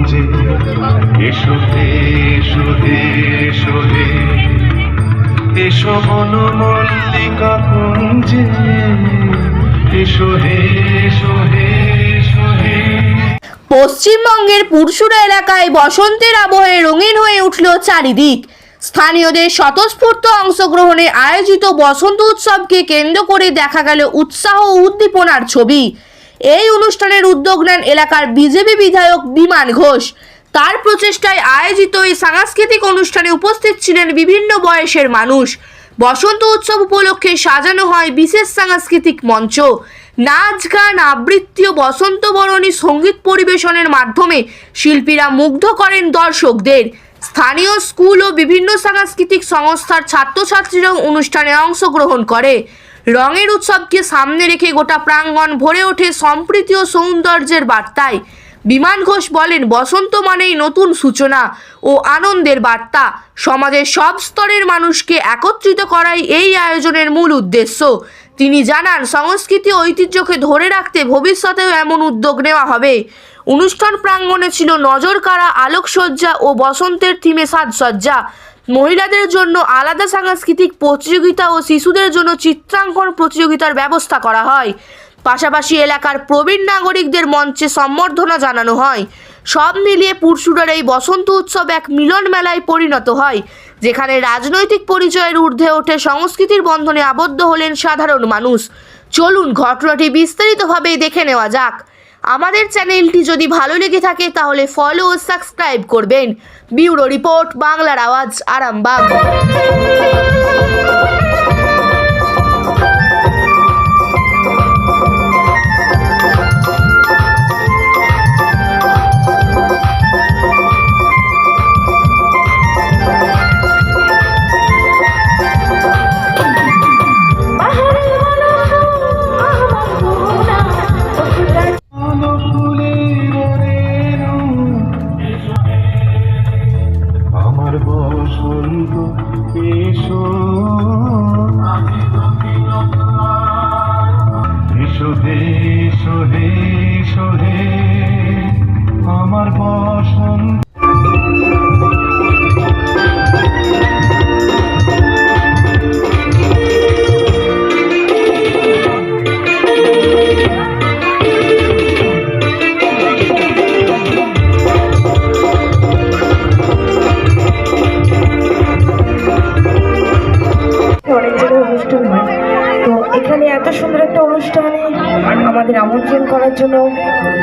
কুঞ্জে এসো হে এসো হে এসো হে এসো বনমল্লিকা কুঞ্জে এসো হে এসো হে এসো হে। পশ্চিমবঙ্গের পুরসুরা এলাকায় বসন্তের আবহে রঙিন হয়ে উঠল চারিদিক। স্থানীয়দের স্বতঃস্ফূর্ত অংশগ্রহণে আয়োজিত বসন্ত উৎসবকে কেন্দ্র করে দেখা গেল উৎসাহ ও উদ্দীপনার ছবি। এই অনুষ্ঠানের উদ্যোগ নেন এলাকার বিজেপি বিধায়ক বিমান ঘোষ। তার প্রচেষ্টায় আয়োজিত এই সাংস্কৃতিক অনুষ্ঠানে উপস্থিত ছিলেন বিভিন্ন বয়সের মানুষ। বসন্ত উৎসব উপলক্ষে সাজানো হয় বিশেষ সাংস্কৃতিক মঞ্চ। নাচ গান আবৃত্তি ও বসন্ত বরণী সঙ্গীত পরিবেশনের মাধ্যমে শিল্পীরা মুগ্ধ করেন দর্শকদের। স্থানীয় স্কুল ও বিভিন্ন সাংস্কৃতিক সংস্থার ছাত্রছাত্রীরাও অনুষ্ঠানে অংশগ্রহণ করে। রঙের উৎসবকে সামনে রেখে গোটা প্রাঙ্গণ ভরে ওঠে সম্প্রীতি ও সৌন্দর্যের বার্তায়। বিমান ঘোষ বলেন, বসন্ত মানেই নতুন সূচনা ও আনন্দের বার্তা। সমাজের সব স্তরের মানুষকে একত্রিত করাই এই আয়োজনের মূল উদ্দেশ্য। তিনি জানান, সংস্কৃতি ঐতিহ্যকে ধরে রাখতে ভবিষ্যতেও এমন উদ্যোগ নেওয়া হবে। অনুষ্ঠান প্রাঙ্গণে ছিল নজরকাড়া আলোকসজ্জা ও বসন্তের থিমে সাজসজ্জা। মহিলাদের জন্য আলাদা সাংস্কৃতিক প্রতিযোগিতা ও শিশুদের জন্য চিত্রাঙ্কন প্রতিযোগিতার ব্যবস্থা করা হয়। পাশাপাশি এলাকার প্রবীণ নাগরিকদের মঞ্চে সম্বর্ধনা জানানো হয়। সব মিলিয়ে পুরসুরার এই বসন্ত উৎসব এক মিলন মেলায় পরিণত হয়, যেখানে রাজনৈতিক পরিচয়ের ঊর্ধ্বে ওঠে সংস্কৃতির বন্ধনে আবদ্ধ হলেন সাধারণ মানুষ। চলুন ঘটনাটি বিস্তারিতভাবে দেখে নেওয়া যাক। আমাদের চ্যানেলটি যদি ভালো লেগে থাকে তাহলে ফলো ও সাবস্ক্রাইব করবেন। ব্যুরো রিপোর্ট, বাংলার আওয়াজ, আরামবাগ। আমার বসন্ত অনেক জায়গায় অনুষ্ঠান হয়, তো এখানে এত সুন্দর একটা অনুষ্ঠানে আমাদের আমন্ত্রণ করার জন্য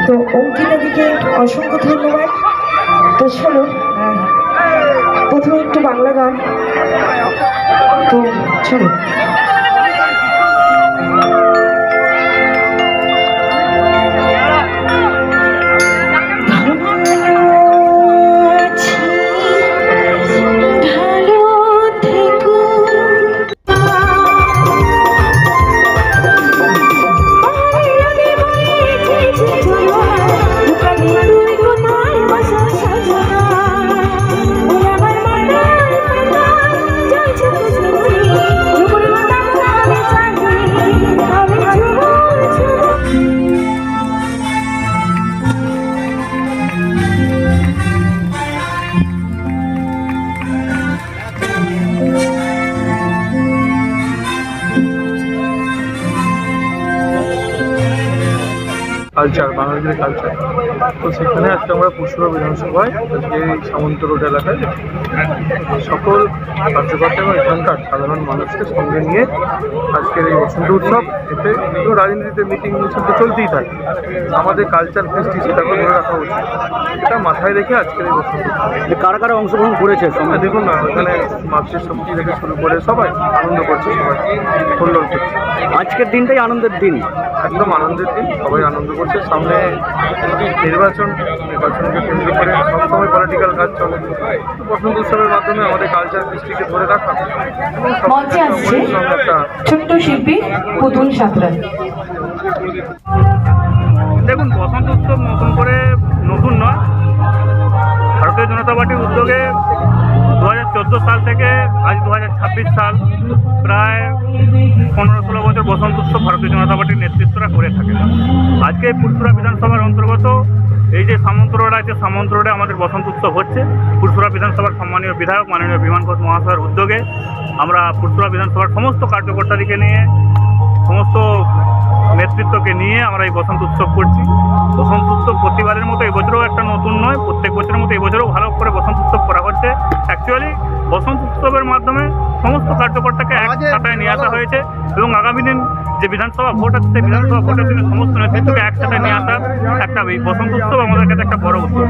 তো অঙ্কিতাদিকে অসংখ্য ধন্যবাদ। তো চলো প্রথমে একটু বাংলা গান, তো চলো। কালচার, বাঙালিদের কালচার। তো সেখানে আজকে আমরা পুরসুরা বিধানসভায় আজকে এই সামন্ত রোড এলাকায় সকল কার্যকর্তা এবং এখানকার সাধারণ মানুষকে সঙ্গে নিয়ে আজকের এই বসন্ত উৎসব, এতে রাজনীতিতে মিটিং মিছিল তো চলতেই থাকে, আমাদের কালচার কৃষ্টি সেটাকে ধরে রাখা উচিত, এটা মাথায় রেখে আজকের এই বসন্ত উৎসব। কারা কারা অংশগ্রহণ করেছে? দেখুন না, এখানে মাছের সবজি থেকে শুরু করে সবাই আনন্দ করছে, সবাই কল্যাণ করছে। আজকের দিনটাই আনন্দের দিন, একদম আনন্দের দিন, সবাই আনন্দ করছে। সামনে নির্বাচনকে কেন্দ্র করে সবসময় পলিটিক্যাল কাজ চলে। বসন্ত উৎসবের মাধ্যমে আমাদের কালচার কৃষ্টিকে ধরে রাখা এবং একটা ছোট্ট শিল্পী পুতুল সাঁতরায়। দেখুন, বসন্ত উৎসব নতুন নয়। ভারতীয় জনতা পার্টির উদ্যোগে 2014 সাল থেকে আজ 2026 সাল প্রায় 15-16 বছর বসন্ত উৎসব ভারতীয় জনতা পার্টির নেতৃত্বরা করে থাকে। আজকে পুরসুরা বিধানসভার অন্তর্গত এই যে সামন্ত রোড আছে, সামন্ত রোডে আমাদের বসন্ত উৎসব হচ্ছে। পুরসুরা বিধানসভার সম্মানীয় বিধায়ক মাননীয় বিমান ঘোষ মহাশয়ের উদ্যোগে আমরা পুরসুরা বিধানসভার সমস্ত কার্যকর্তাদিকে নিয়ে, সমস্ত নেতৃত্বকে নিয়ে আমরা এই বসন্ত উৎসব করছি। বসন্ত উৎসব প্রতিবারের মতো এবছরও একটা নতুন নয়, প্রত্যেক বছরের মতো এবছরও ভালো করে বসন্ত উৎসব করা হচ্ছে। অ্যাকচুয়ালি বসন্ত উৎসবের মাধ্যমে সমস্ত কার্যকর্তাকে এক ছাতায় নিয়ে আসা হয়েছে এবং আগামী দিন যে বিধানসভা ভোট আছে সেই বিধানসভা ভোটের দিনে সমস্ত নেতৃত্বকে একসাথে নিয়ে আসার একটা এই বসন্ত উৎসব আমাদের কাছে একটা বড় উৎসব।